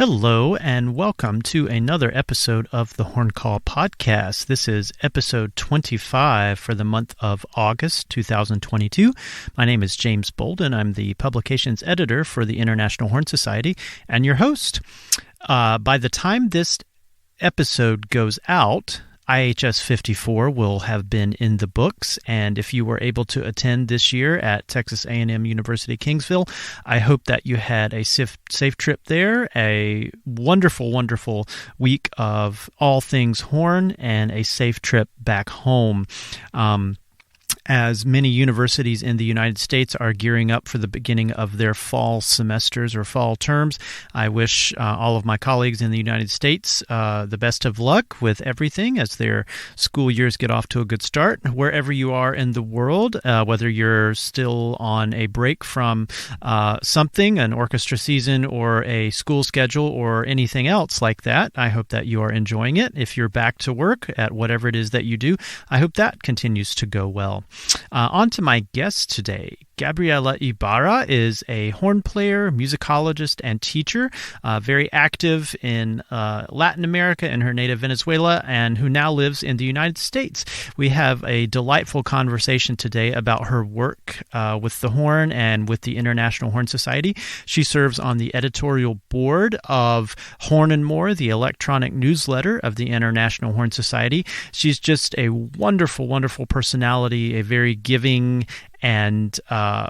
Hello and welcome to another episode of the Horn Call Podcast. This is episode 25 for the month of August 2022. My name is James Bolden. I'm the publications editor for the International Horn Society and your host. By the time this episode goes out, IHS 54 will have been in the books, and if you were able to attend this year at Texas A&M University Kingsville, I hope that you had a safe trip there, a wonderful, wonderful week of all things horn, and a safe trip back home. As many universities in the United States are gearing up for the beginning of their fall semesters or fall terms, I wish all of my colleagues in the United States the best of luck with everything as their school years get off to a good start. Wherever you are in the world, whether you're still on a break from something, an orchestra season or a school schedule or anything else like that, I hope that you are enjoying it. If you're back to work at whatever it is that you do, I hope that continues to go well. On to my guest today. Gabriella Ibarra is a horn player, musicologist, and teacher, very active in Latin America and her native Venezuela, and who now lives in the United States. We have a delightful conversation today about her work with the horn and with the International Horn Society. She serves on the editorial board of Horn and More, the electronic newsletter of the International Horn Society. She's just a wonderful, wonderful personality, a very giving and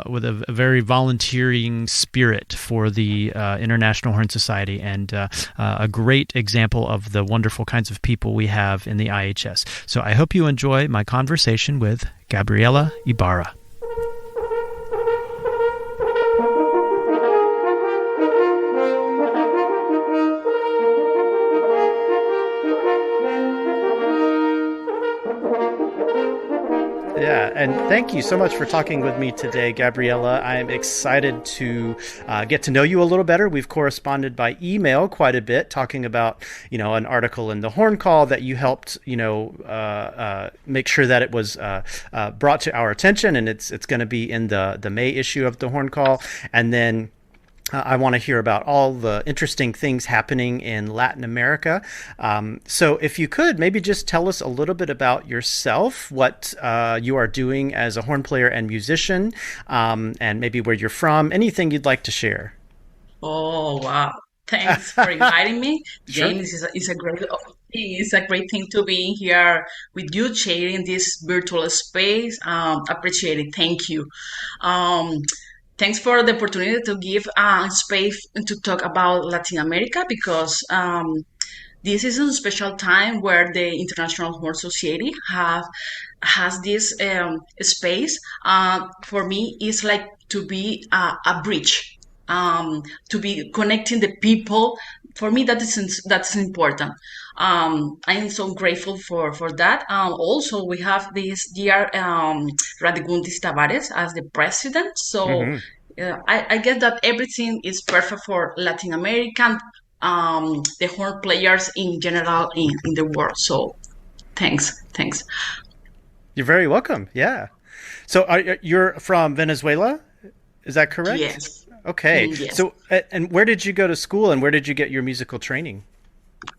with a very volunteering spirit for the International Horn Society, and a great example of the wonderful kinds of people we have in the IHS. So I hope you enjoy my conversation with Gabriella Ibarra. Yeah, and thank you so much for talking with me today, Gabriella. I'm excited to get to know you a little better. We've corresponded by email quite a bit, talking about, an article in the Horn Call that you helped, make sure that it was brought to our attention, and it's going to be in the May issue of the Horn Call, and then I want to hear about all the interesting things happening in Latin America. So if you could, maybe just tell us a little bit about yourself, what you are doing as a horn player and musician, and maybe where you're from, anything you'd like to share. Oh, wow. Thanks for inviting me. Sure. James, it's a great thing to be here with you, sharing this virtual space. Appreciate it. Thank you. Thanks for the opportunity to give space to talk about Latin America, because this is a special time where the International Horn Society has this space. For me, it's like to be a bridge, to be connecting the people. For me, that's important. I am so grateful for that. Also, we have this year Radegundis Tavares as the president. So I guess that everything is perfect for Latin American, the horn players in general in the world. So thanks. You're very welcome. Yeah. So you're from Venezuela? Is that correct? Yes. Okay. Yes. So, and where did you go to school, and where did you get your musical training?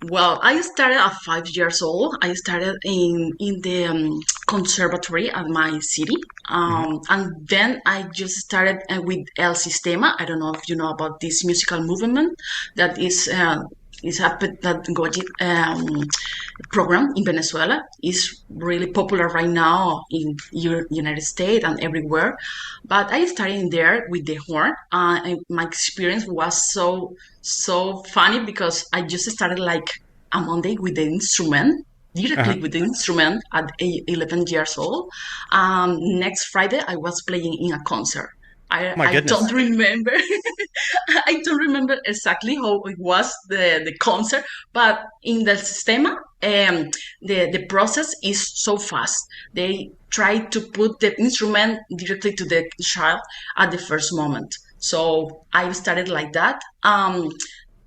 Well, I started at 5 years old. I started in the conservatory at my city, and then I just started with El Sistema. I don't know if you know about this musical movement that is a pedagogic program in Venezuela. Is really popular right now in United States and everywhere. But I started there with the horn. And my experience was so funny, because I just started like a Monday with the instrument, directly with the instrument at 11 years old. Next Friday, I was playing in a concert. I don't remember. I don't remember exactly how it was the concert, but in the Sistema, the process is so fast. They try to put the instrument directly to the child at the first moment. So I started like that.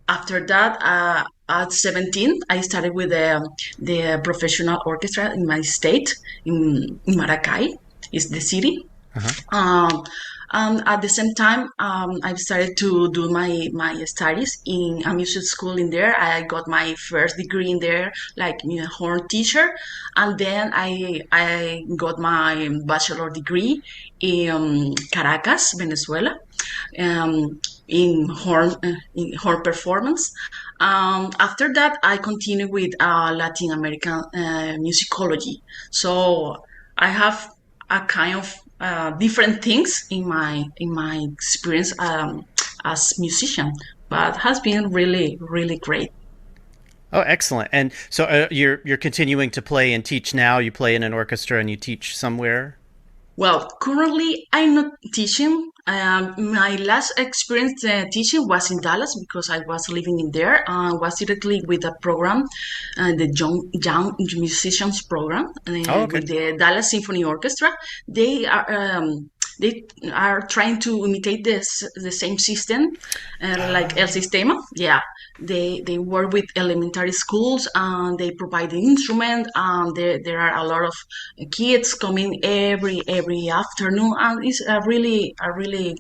After that, at 17, I started with the professional orchestra in my state, in Maracay, is the city. At the same time, I started to do my studies in a music school in there. I got my first degree in there, like horn teacher, and then I got my bachelor degree in Caracas, Venezuela, in horn performance. After that, I continued with Latin American musicology. So I have a kind of different things in my experience as musician, but has been really great. Oh, excellent! And so you're continuing to play and teach now. You play in an orchestra and you teach somewhere. Well, currently I'm not teaching. My last experience teaching was in Dallas because I was living in there. Was directly with a program, the young musicians program, Oh, okay. with the Dallas Symphony Orchestra. They are they are trying to imitate the same system, like El Sistema. Yeah, they work with elementary schools and they provide the instrument. There are a lot of kids coming every afternoon, and it's a really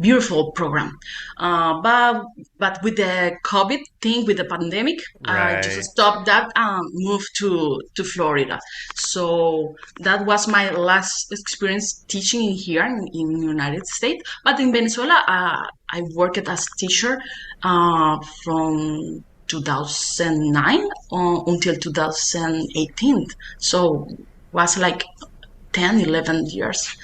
beautiful program. But with the COVID thing, with the pandemic, I just Right. stopped that and moved to Florida. So that was my last experience teaching here in United States. But in Venezuela, I worked as teacher from 2009 until 2018. So was like 10, 11 years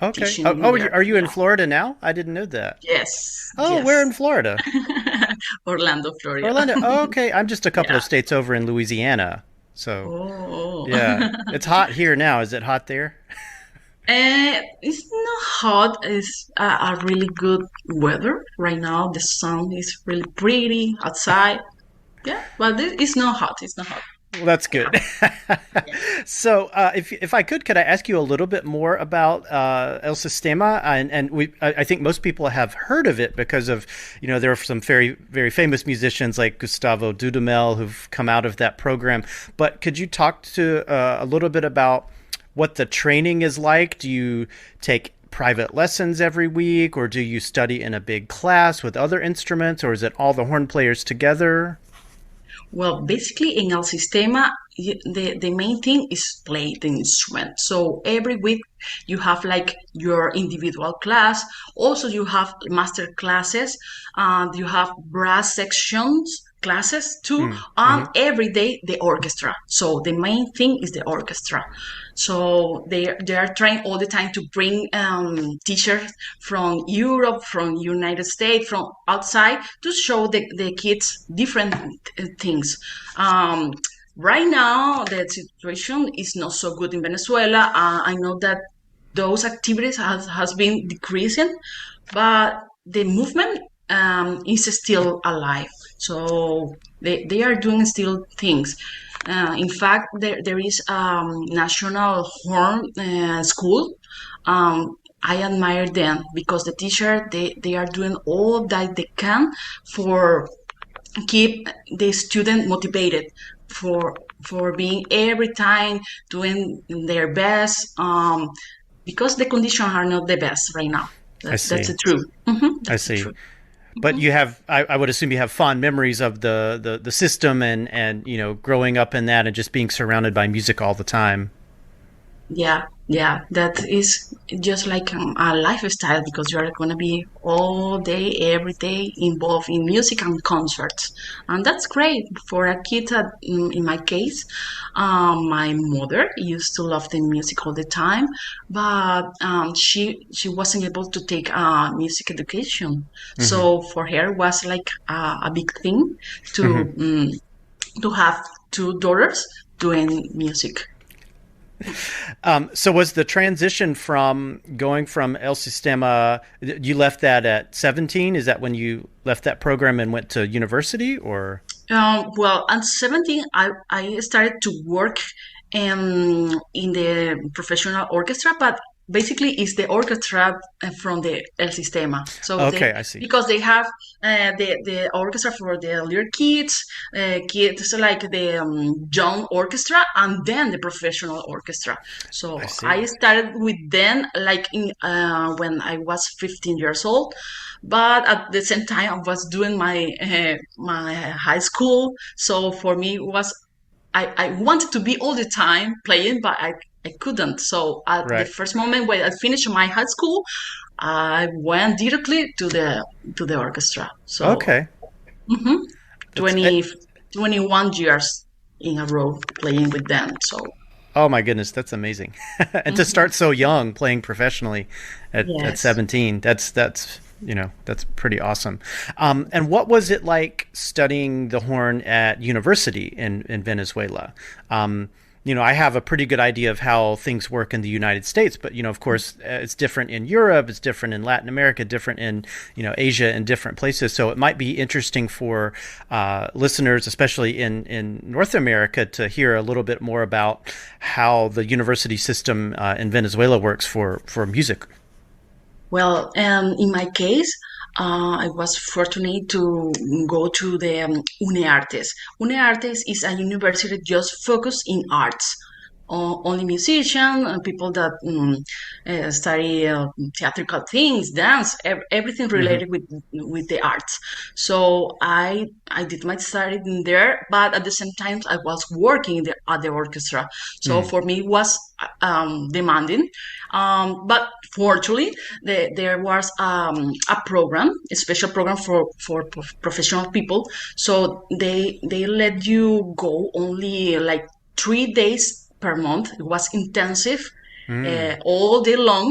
Okay. teaching Oh, in oh, there. are you in Yeah. Florida now? I didn't know that. Yes, Oh, where yes. in Florida? Orlando, Florida. Orlando. Oh, okay. I'm just a couple Yeah. of states over in Louisiana. So, Oh. yeah. It's hot here now. Is it hot there? It's not hot. It's a really good weather right now. The sun is really pretty outside. Yeah, but it's not hot. It's not hot. Well, that's Yeah. good. Yeah. So, if I could I ask you a little bit more about El Sistema? And I think most people have heard of it because of, there are some very famous musicians like Gustavo Dudamel who've come out of that program. But could you talk to a little bit about what the training is like? Do you take private lessons every week, or do you study in a big class with other instruments, or is it all the horn players together? Well, basically in El Sistema, the main thing is play the instrument. So every week you have like your individual class. Also, you have master classes, and you have brass sections classes too. And Mm-hmm. every day the orchestra. So the main thing is the orchestra. So they are trying all the time to bring teachers from Europe, from United States, from outside to show the kids different things. Right now, the situation is not so good in Venezuela. I know that those activities has been decreasing, but the movement is still alive. So they are doing still things. In fact, there is national horn school. I admire them because the teacher they are doing all that they can for keep the student motivated for being every time doing their best because the conditions are not the best right now. I That's see. the truth. I That's the see. truth. But you have, I would assume you have fond memories of the system and growing up in that and just being surrounded by music all the time. Yeah, that is just like a lifestyle because you are going to be all day, every day involved in music and concerts. And that's great for a kid. In my case, my mother used to love the music all the time, but she wasn't able to take music education. Hmm. So for her was like a big thing to Hmm. to have two daughters doing music. So was the transition from going from El Sistema, you left that at 17? Is that when you left that program and went to university, or? Well, at 17, I started to work in the professional orchestra, but basically it's the orchestra from the El Sistema. So Okay, I see. because they have the orchestra for the little kids like the young orchestra, and then the professional orchestra. So I see. I started with them like in when I was 15 years old, but at the same time I was doing my high school. So for me it was I wanted to be all the time playing, but I couldn't. So at the Right. first moment when I finished my high school, I went directly to the orchestra. So Okay. mhm, That's 20, 21 years in a row playing with them. So Oh my goodness, that's amazing. And to mhm, start so young playing professionally at yes. 17, that's that's pretty awesome. And what was it like studying the horn at university in Venezuela? I have a pretty good idea of how things work in the United States, but of course, it's different in Europe, it's different in Latin America, different in Asia and different places. So it might be interesting for listeners, especially in North America, to hear a little bit more about how the university system in Venezuela works for music. Well, in my case, I was fortunate to go to the UNEARTES. UNEARTES is a university just focused in arts. Only musicians, people that study theatrical things, dance, everything Hmm. related with the arts. So I did my study in there, but at the same time I was working at the orchestra. So Mm. for me it was demanding, but fortunately there was a program, a special program for professional people. So they let you go only like 3 days per month. It was intensive, Mm. all day long,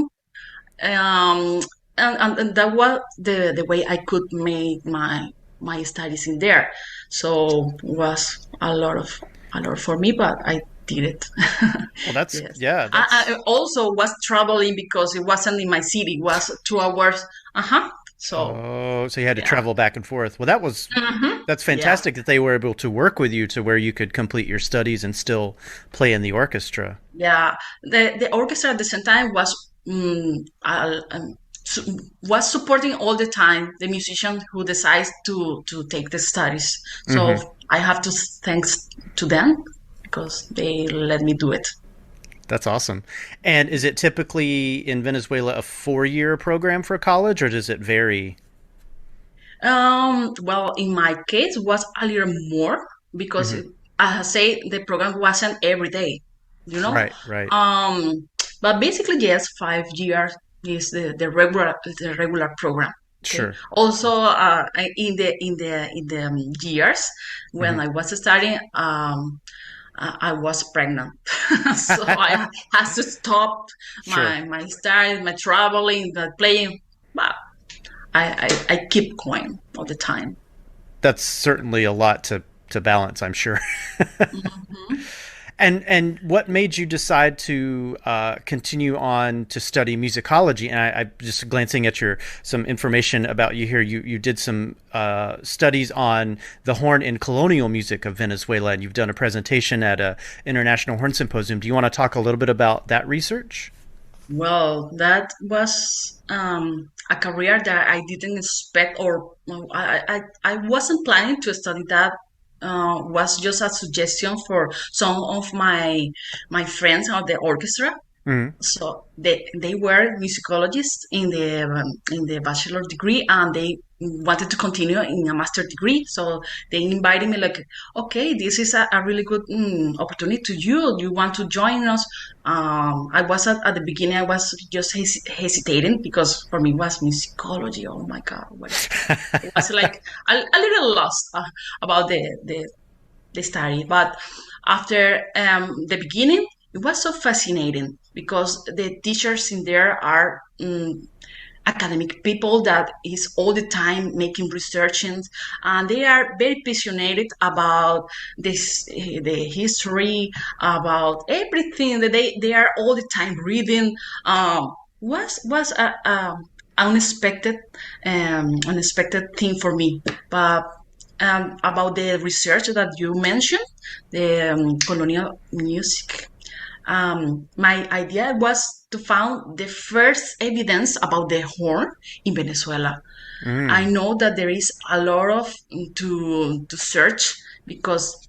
um, and that was the way I could make my studies in there. So it was a lot for me, but I did it. Well, that's Yes. yeah, I that's also was traveling because it wasn't in my city. It was 2 hours. Uh-huh. So Oh, so you had to yeah. travel back and forth. Well, that's Yeah. fantastic that they were able to work with you to where you could complete your studies and still play in the orchestra. Yeah. The orchestra at the same time was was supporting all the time the musician who decides to take the studies. So Hmm. I have to thanks to them because they let me do it. That's awesome. And is it typically in Venezuela a 4-year program for college, or does it vary? Well, in my case, was a little more because, Hmm. as I say, the program wasn't every day, you know. Right, right. Um, but basically, yes, 5 years is the regular program. Okay. Sure. Also, in the years when Hmm. I was studying, I was pregnant, so I had to stop Sure. my studies, my traveling, the playing. But I keep going all the time. That's certainly a lot to balance, I'm sure. Mhm. And what made you decide to continue on to study musicology? And I just glancing at your some information about you here. You did some studies on the horn and colonial music of Venezuela, and you've done a presentation at a international horn symposium. Do you want to talk a little bit about that research? Well, that was a career that I didn't expect, or well, I wasn't planning to study that. Was just a suggestion for some of my friends on the orchestra. Mm-hmm. So they were musicologists in the bachelor degree, and they wanted to continue in a master degree. So they invited me like, okay, this is a really good opportunity to you. You want to join us? I was at the beginning, I was just hesitating because for me it was musicology. Oh my God, what is that? It was like a little lost about the study. But after the beginning, it was so fascinating because the teachers in there are academic people that is all the time making researches, and they are very passionate about this the history, about everything that they are all the time reading. Was a unexpected thing for me, but about the research that you mentioned, the colonial music. My idea was to find the first evidence about the horn in Venezuela. I know that there is a lot of to search because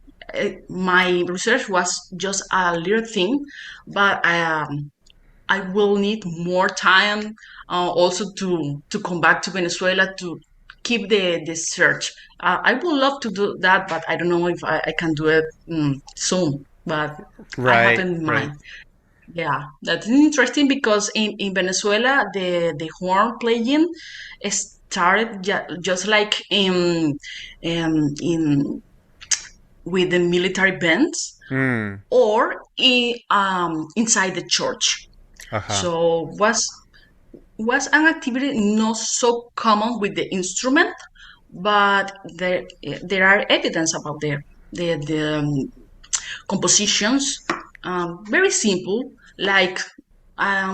my research was just a little thing, but I will need more time also to come back to Venezuela to keep the search. I would love to do that, but I don't know if I can do it soon. But I have Right, in right. mind. Yeah, that's interesting because in Venezuela, the horn playing started just like in with the military bands Mm. or inside the church. Uh-huh. So was an activity not so common with the instrument, but there are evidence about the compositions, very simple, like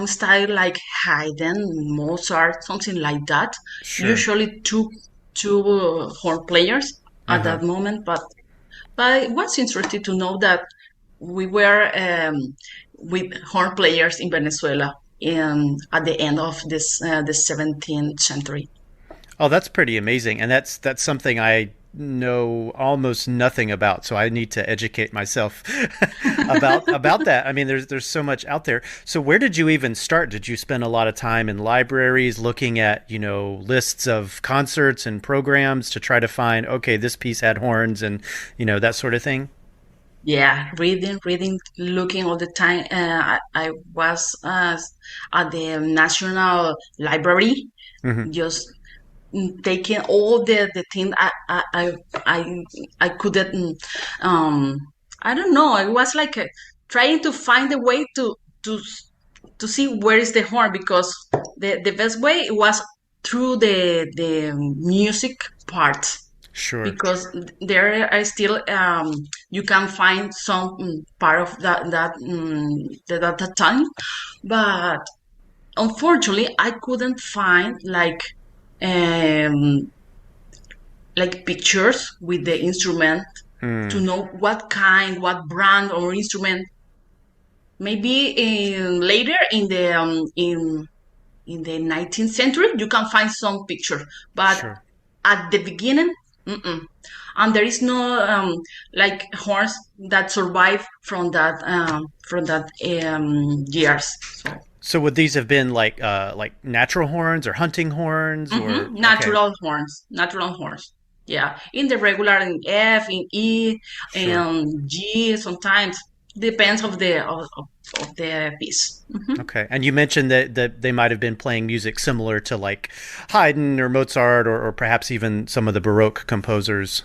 style like Haydn, Mozart, something like that. Sure. Usually two horn players at Uh-huh. that moment, but it was interesting to know that we were with horn players in Venezuela in at the end of the 17th century. Oh, that's pretty amazing. And that's something I know almost nothing about. So I need to educate myself about that. I mean, there's so much out there. So where did you even start? Did you spend a lot of time in libraries looking at, lists of concerts and programs to try to find, okay, this piece had horns and, that sort of thing? Yeah, reading, looking all the time. I was at the National Library, Hmm. just taking all the thing I I couldn't. Um, I don't know. I was like trying to find a way to to see where is the horn because the best way was through the music part Sure. because there are still you can find some part of that time, but unfortunately I couldn't find um like pictures with the instrument to Mm. know what kind, what brand or instrument. Maybe later in the 19th century you can find some picture, but Sure. at the beginning, mm-mm. And there is no like horns that survive from that years. So So would these have been like natural horns or hunting horns or okay, natural horns. Yeah, in the regular in F, in E, sure. and G. Sometimes depends of the piece. Okay. And you mentioned that they might have been playing music similar to like Haydn or Mozart or perhaps even some of the Baroque composers.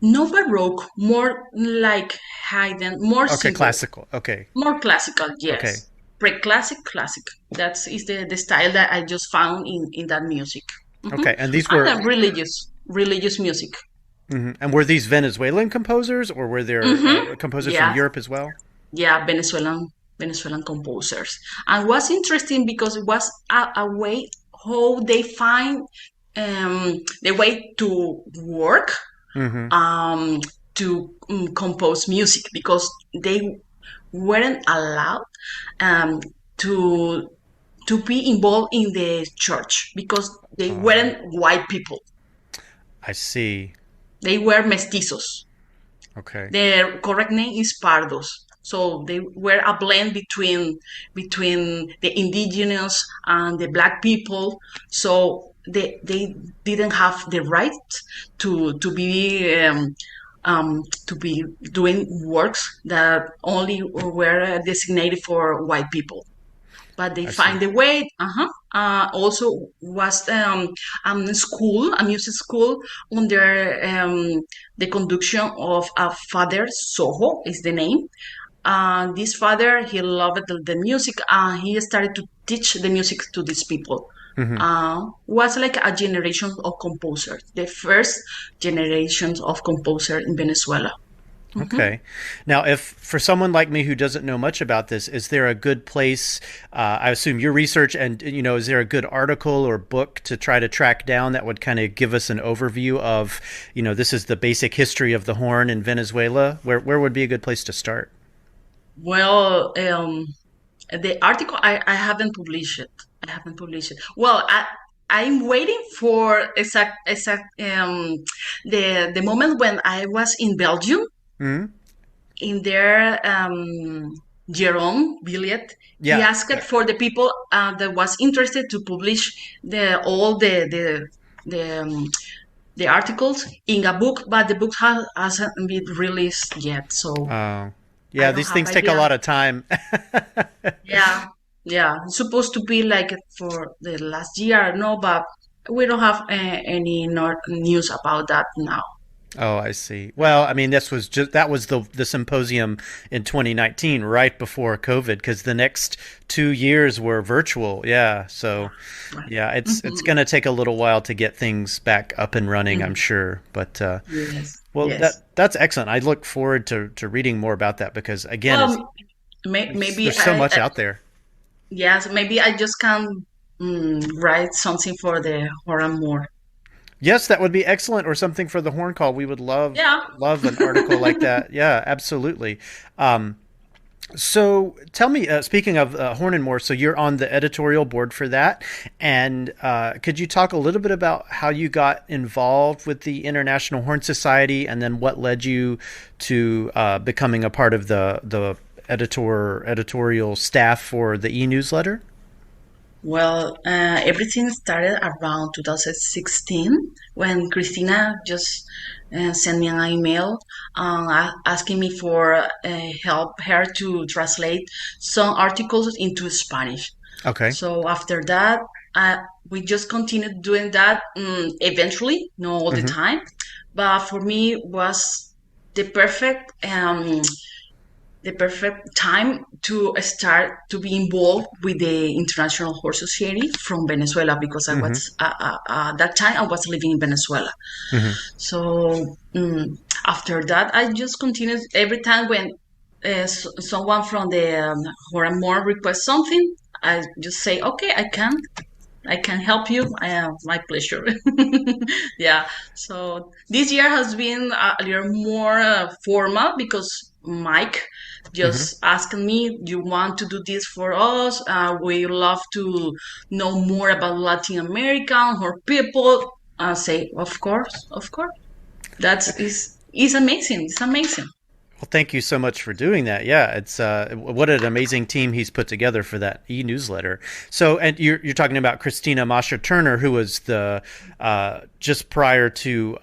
No baroque, more like Haydn, more Okay, simple. classical. Okay. More classical, Okay. yes. Pre-classic, classic. That is the style that I just found in that music. Okay. And these And were the religious music. and were these Venezuelan composers or were there composers from Yeah, Europe as well? yeah, Venezuelan composers. And was interesting because it was a way how they find the way to work Hmm. um, to compose music because they weren't allowed um, to to be involved in the church because they Oh, weren't white people. I see. They were mestizos. Okay. Their correct name is pardos. So they were a blend between the indigenous and the black people. So they didn't have the right to be doing works that only were designated for white people, but they I see. find a way. Also was a music school under the conduction of a father. Soho is the name. This father, he loved the music, and he started to teach the music to these people. Hmm. Was like a generation of composers, the first generation of composers in Venezuela. Mhm. Okay. Now, if for someone like me who doesn't know much about this, is there a good place? I assume your research, and is there a good article or book to try to track down that would kind of give us an overview of, this is the basic history of the horn in Venezuela? Where would be a good place to start? Well, the article I haven't published it. I haven't published it. Well, I'm waiting for exact the moment when I was in Belgium Hmm. in their Jerome Billiet. He Yeah. asked for the people that was interested to publish the all the the articles in a book, but the book hasn't been released yet, so Oh, I yeah. don't These have things take a idea. lot of time. Yeah, yeah, it's supposed to be like for the last year, no, but we don't have any news about that now. Oh, I see. Well, I mean, this was just that was the symposium in 2019, right before COVID, because the next 2 years were virtual. Yeah, so Right. yeah, it's going to take a little while to get things back up and running, I'm Mhm. sure. But Yes, well, yes. that's excellent. I look forward to reading more about that because again, it's Well, maybe there's so much out there. yes, maybe I just can write something for the horror more. Yes, that would be excellent, or something for the horn call. We would Yeah. love an article like that. Yeah, absolutely. Um, So tell me, speaking of Horn and More, so you're on the editorial board for that, and could you talk a little bit about how you got involved with the International Horn Society, and then what led you to becoming a part of the editorial staff for the e-newsletter? Well, everything started around 2016 when Christina just sent me an email asking me for help her to translate some articles into Spanish. Okay. So after that, uh, we just continued doing that eventually, not all the Hmm. time. But for me was the perfect the perfect time to start to be involved with the International Horse Society from Venezuela because I Hmm. was that time I was living in Venezuela. Hmm. So after that, I just continued every time when someone from the Horamor requests something, I just say, okay, I can help you. I have my pleasure. Yeah. So this year has been a little more formal because Mike Hmm. just asked me, "You want to do this for us? We love to know more about Latin American or people." I say, "Of course, of course. That is amazing. It's amazing." Well, thank you so much for doing that. Yeah, it's what an amazing team he's put together for that e-newsletter. So, and you're talking about Christina Masha Turner, who was the just prior to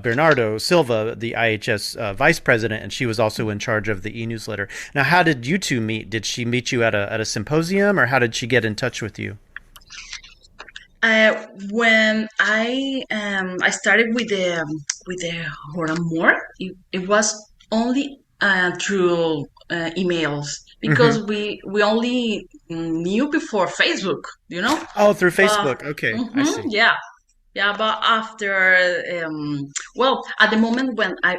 Bernardo Silva, the IHS vice president, and she was also in charge of the e-newsletter. Now, how did you two meet? Did she meet you at a symposium, or how did she get in touch with you? When I started with the Horamor, it was only through emails Hmm. because we only knew before Facebook, you know. Oh, through But Facebook. Okay, I see. yeah, yeah. But after well, at the moment when I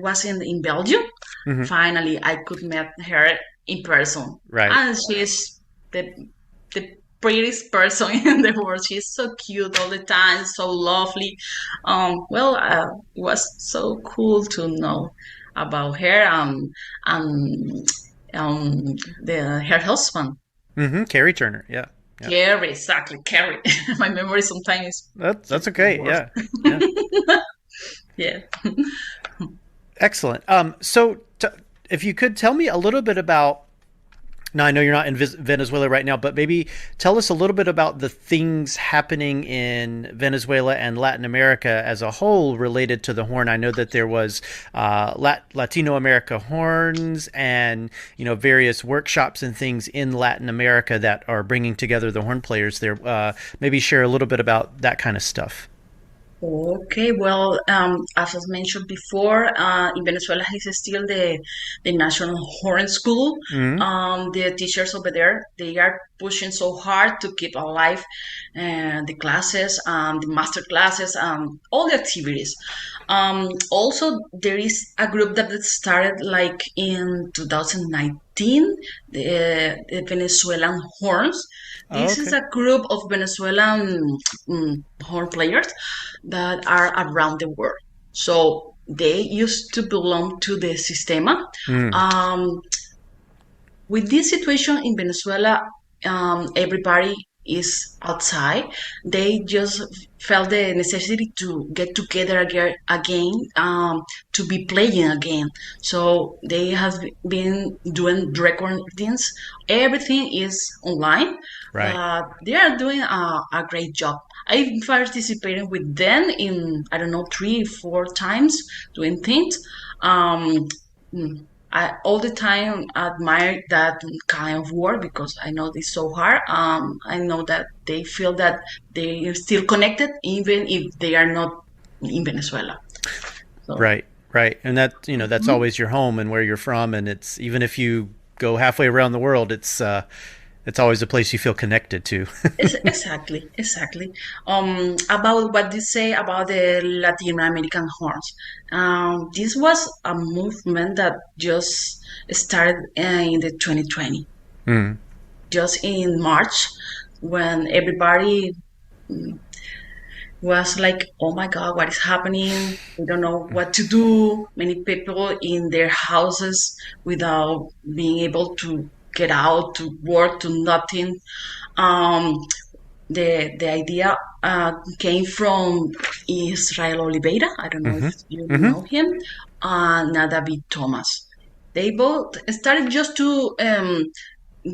was in Belgium, Hmm. finally I could meet her in person, Right. and she's the the prettiest person in the world. She's so cute all the time, so lovely. Well, it was so cool to know about her and the her husband, Hmm. Carrie Turner. Yeah. Yeah. Carrie. Exactly, Carrie. My memory sometimes is That's just okay. worse. Yeah. Yeah. Yeah. Excellent. If you could tell me a little bit about, now I know you're not in Venezuela right now, but maybe tell us a little bit about the things happening in Venezuela and Latin America as a whole related to the horn. I know that there was Latino America horns, and various workshops and things in Latin America that are bringing together the horn players there. Maybe share a little bit about that kind of stuff. Okay, well, as I mentioned before, in Venezuela, is still the National Horn School. Mm-hmm. The teachers over there, they are pushing so hard to keep alive the classes, the master classes, all the activities. Also, there is a group that started like in 2019, the Venezuelan Horns. Oh, This is okay. a group of Venezuelan horn players that are around the world. So they used to belong to the Sistema. Mm. Um, with this situation in Venezuela, everybody is outside. They just felt the necessity to get together again, to be playing again. So they have been doing recordings. Everything is online. Right. They are doing a great job. I've participated with them in, I don't know, 3 4 times doing things. Um, I all the time admire that kind of work because I know it's so hard. I know that they feel that they are still connected even if they are not in Venezuela. So, Right. Right. And that, that's mhm. always your home and where you're from. And it's, even if you go halfway around the world, it's always a place you feel connected to. Exactly, exactly. About what you say about the Latin American horns. This was a movement that just started in the 2020, Mm. just in March, when everybody was like, oh my God, what is happening? We don't know what to do. Many people in their houses without being able to get out, to work, to nothing. Um, the idea came from Israel Oliveira. I don't know if Mm-hmm. you Mm-hmm. know him, and David Thomas. They both started just to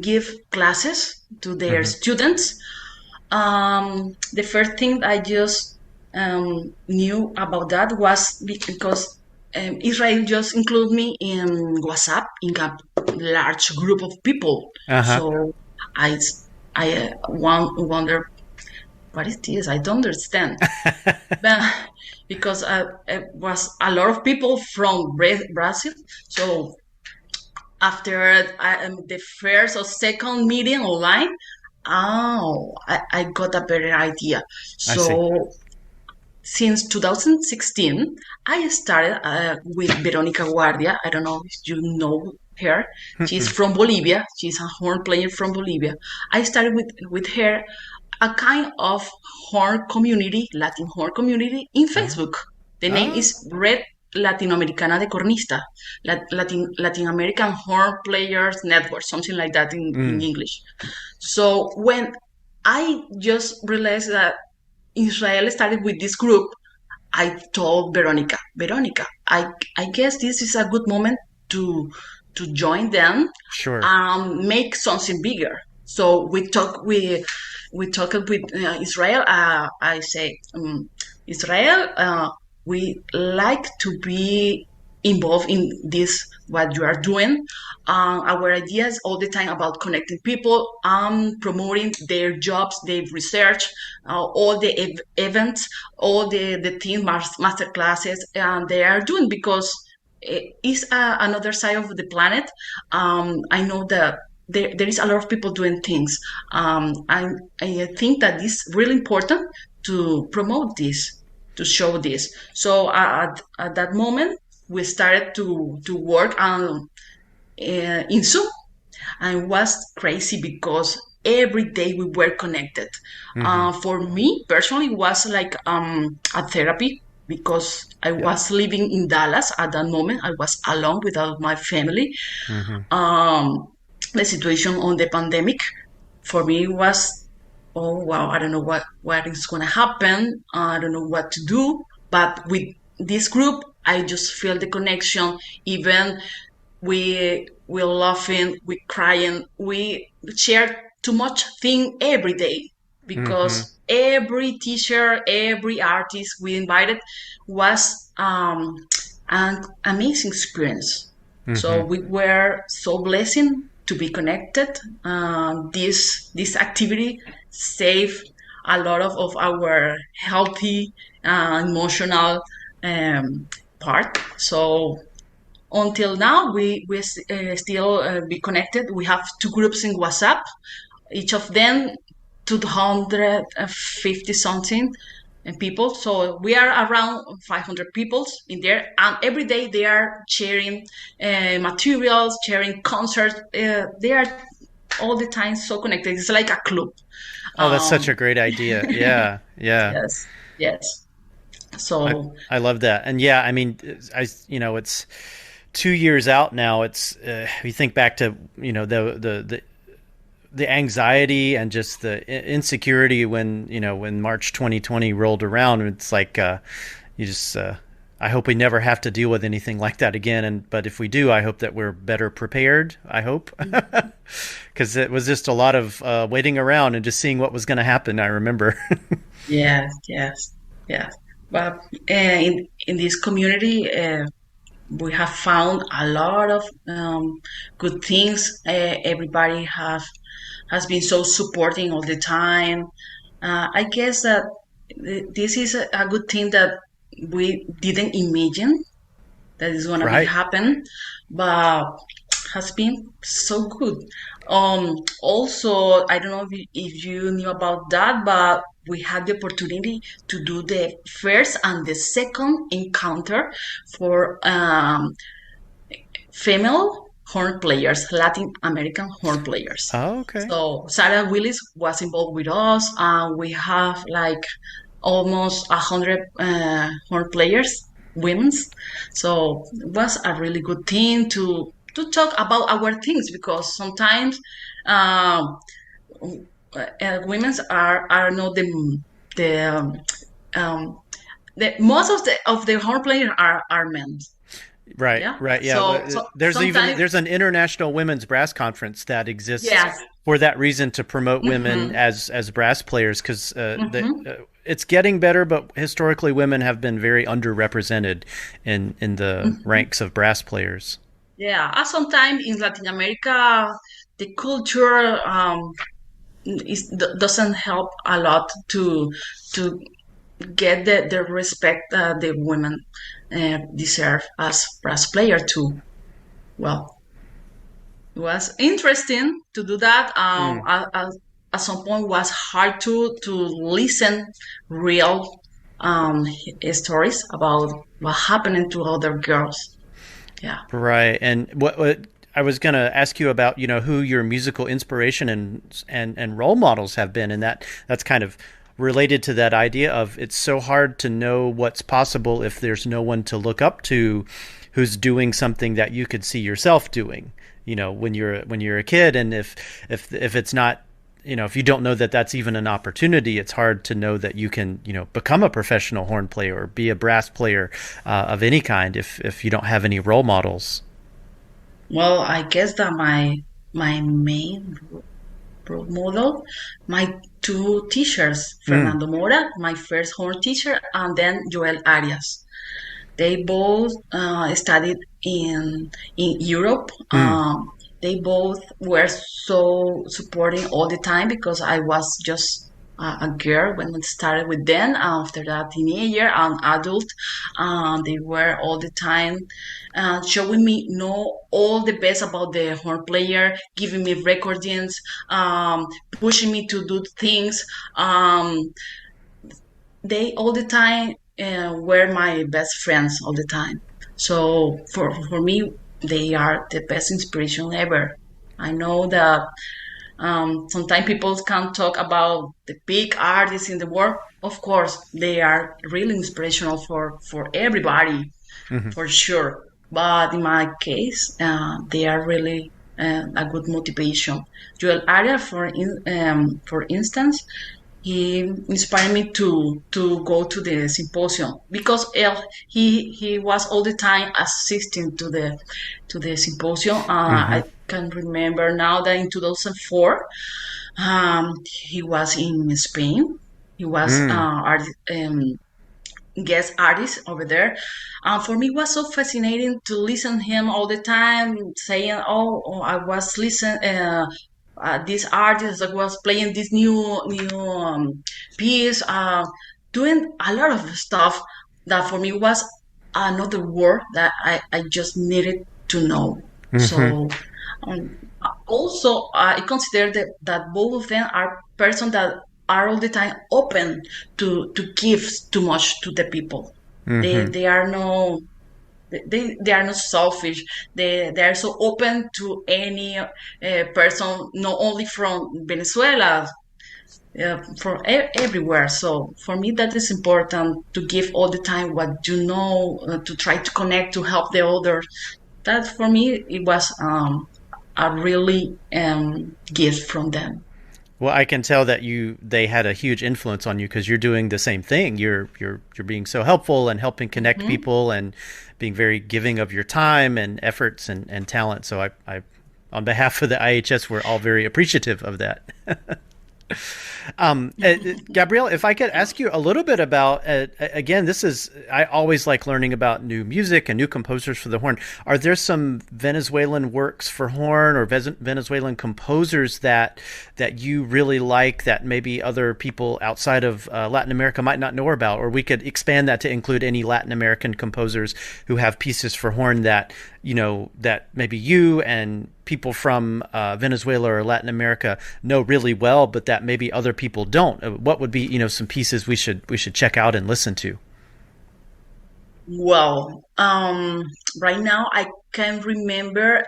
give classes to their Mm-hmm. students. The first thing I just knew about that was because Israel just included me in WhatsApp in a large group of people. Uh-huh. So I wonder what is this? I don't understand. But because it was a lot of people from Brazil. So after the first or second meeting online, I got a better idea. I see. So since 2016, I started with Veronica Guardia. I don't know if you know her. She's Mm-mm. from Bolivia. She's a horn player from Bolivia. I started with her a kind of horn community, Latin horn community in Uh-huh. Facebook. The name Oh, is Red Latinoamericana de Cornista, Latin American Horn Players Network, something like that in mm. English. So when I just realized that Israel started with this group, I told Veronica, I guess this is a good moment to join them, Sure. make something bigger. So we talked with Israel. I say, Israel, we like to be involved in this what you are doing. Our ideas all the time about connecting people, promoting their jobs, their research, all the events, all the team master classes they are doing because it's another side of the planet. I know that there is a lot of people doing things. I think that it's really important to promote this, to show this. So at that moment, we started to work on in Zoom, and it was crazy because every day we were connected. Mm-hmm. For me personally, it was like a therapy because I Yep. was living in Dallas at that moment. I was alone without my family. Mm-hmm. Um, the situation on the pandemic for me was, oh wow, I don't know what is going to happen. I don't know what to do. But with this group, I just feel the connection. Even we're laughing, we crying, we share too much thing every day Mm-hmm. because every teacher, every artist we invited was an amazing experience. Mm-hmm. So we were so blessed to be connected. This activity saved a lot of our healthy, emotional part. So until now, we still be connected. We have two groups in WhatsApp, each of them 250 something people. So we are around 500 people in there, and every day they are sharing materials, sharing concerts. They are all the time so connected. It's like a club. Oh, that's such a Um, great idea. Yeah. Yeah. yes, yes. I So I love that. And yeah, I mean, it's 2 years out now, it's you think back to the anxiety and just the insecurity when March 2020 rolled around. It's like you just I hope we never have to deal with anything like that again. But if we do, I hope that we're better prepared. I hope, because it was just a lot of waiting around and just seeing what was going to happen. I remember. Yes, yes, yes. But in this community, we have found a lot of good things. Everybody has been so supporting all the time. I guess that this is a good thing that we didn't imagine that is gonna be Right. happen, but has been so good. Also, I don't know if you knew about that, but we had the opportunity to do the first and the second encounter for female horn players, Latin American horn players. Oh, okay. So Sarah Willis was involved with us, and we have like almost 100 horn players, women's. So it was a really good thing to talk about our things, because sometimes women's are not the the most of the horn players are men. Right, Yeah. right, yeah. So There's sometimes, an international women's brass conference that exists yes. for that reason, to promote women Mm-hmm. as brass players, because Mm-hmm. it's getting better, but historically women have been very underrepresented in the Mm-hmm. ranks of brass players. Yeah. And sometimes in Latin America, the culture doesn't help a lot to get the respect the women deserve as brass player too. Well, it was interesting to do that. Mm. At some point, was hard to listen real stories about what happening to other girls. Yeah. Right. And what I was going to ask you about, who your musical inspiration and role models have been, and that's kind of related to that idea of it's so hard to know what's possible if there's no one to look up to who's doing something that you could see yourself doing, when you're a kid. And if it's not, if you don't know that that's even an opportunity, it's hard to know that you can, become a professional horn player or be a brass player of any kind if you don't have any role models. Well, I guess that my main role model, my two teachers, Mm. Fernando Mora, my first horn teacher, and then Joel Arias. They both studied in Europe. Mm. They both were so supporting all the time, because I was just a girl when I started with them. After that, teenager and adult, they were all the time showing me know all the best about the horn player, giving me recordings, pushing me to do things. They all the time were my best friends all the time. So for me, they are the best inspiration ever. I know that sometimes people can talk about the big artists in the world. Of course, they are really inspirational for everybody, Hmm. for sure. But in my case, they are really a good motivation. Joel Aria, for instance, he inspired me to go to the symposium, because he was all the time assisting to the symposium. Hmm. I can remember now that in 2004, he was in Spain. He was Mm. guest artist over there. For me, it was so fascinating to listen him all the time saying, "Oh, I was listening." This artist that was playing this new piece, doing a lot of stuff that for me was another word that I just needed to know. Hmm. So um, also I consider that both of them are persons that are all the time open to give too much to the people. Hmm. They are no they are not selfish. They are so open to any person, not only from Venezuela, from everywhere. So for me, that is important to give all the time what you know, to try to connect, to help the others. that for me it was a really gift from them. Well, I can tell that they had a huge influence on you because you're doing the same thing. You're being so helpful and helping connect people and being very giving of your time and efforts and talent. So I on behalf of the IHS, we're all very appreciative of that. Gabriella, if I could ask you a little bit about, again, I always like learning about new music and new composers for the horn. Are there some Venezuelan works for horn or Venezuelan composers that you really like that maybe other people outside of Latin America might not know about? Or we could expand that to include any Latin American composers who have pieces for horn that, that maybe you and people from Venezuela or Latin America know really well, but that maybe other people don't. What would be, some pieces we should check out and listen to? Well, right now I can remember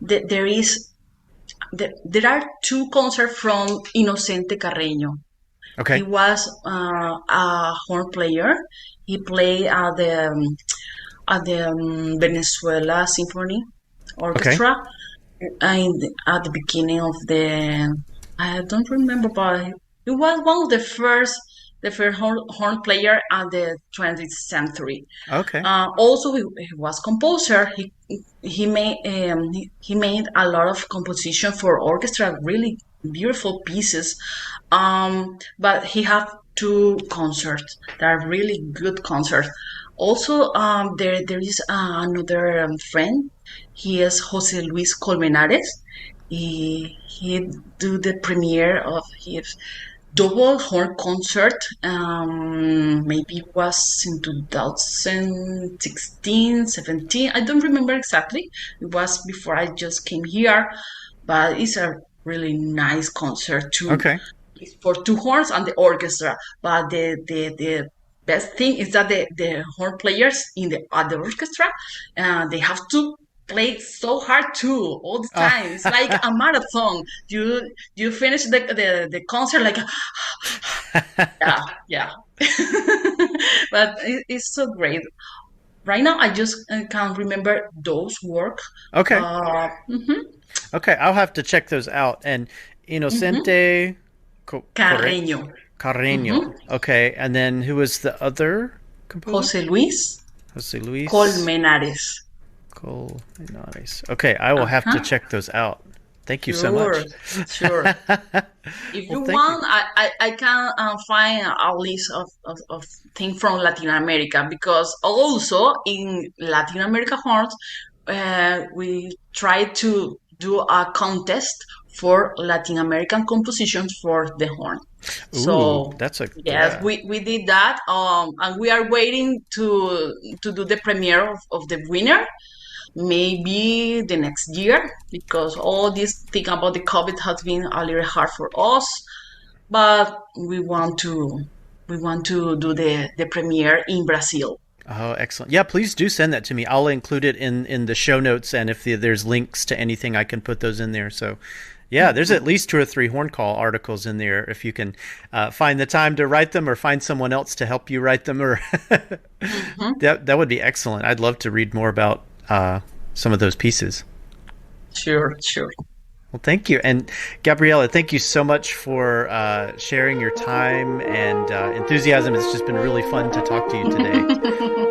that there are two concerts from Inocente Carreño. Okay. He was a horn player. He played at the Venezuela Symphony Orchestra. Okay. At the beginning of I don't remember, but it was one of the first horn player at the 20th century. Okay. Also, he was composer. He made a lot of composition for orchestra, really beautiful pieces. But he had two concerts that are really good concerts. Also, there is another friend. He is Jose Luis Colmenares. He do the premiere of his double horn concert. Maybe it was in 2016, 17. I don't remember exactly. It was before I just came here, but it's a really nice concert too. Okay. It's for two horns and the orchestra. But the best thing is that the horn players at the orchestra, they have to play so hard too all the time. It's like a marathon. You finish the concert like yeah. But it's so great. Right now I just can't remember those work. Okay. Okay, I'll have to check those out. And Inocente Carreño. Okay, and then who was the other composer? Jose Luis Colmenares. Okay, I will have to check those out. Thank you so much. Sure. If you want, I can find a list of things from Latin America, because also in Latin America horns, we try to do a contest for Latin American compositions for the horn. Ooh, so yes, we did that, and we are waiting to do the premiere of the winner. Maybe the next year, because all this thing about the COVID has been a little hard for us, but we want to do the premiere in Brazil. Oh, excellent. Yeah, please do send that to me. I'll include it in the show notes, and if there's links to anything, I can put those in there. So yeah, there's at least 2 or 3 horn call articles in there if you can find the time to write them or find someone else to help you write them, or that would be excellent. I'd love to read more about some of those pieces. Sure. Well, thank you. And Gabriella, thank you so much for sharing your time and enthusiasm. It's just been really fun to talk to you today.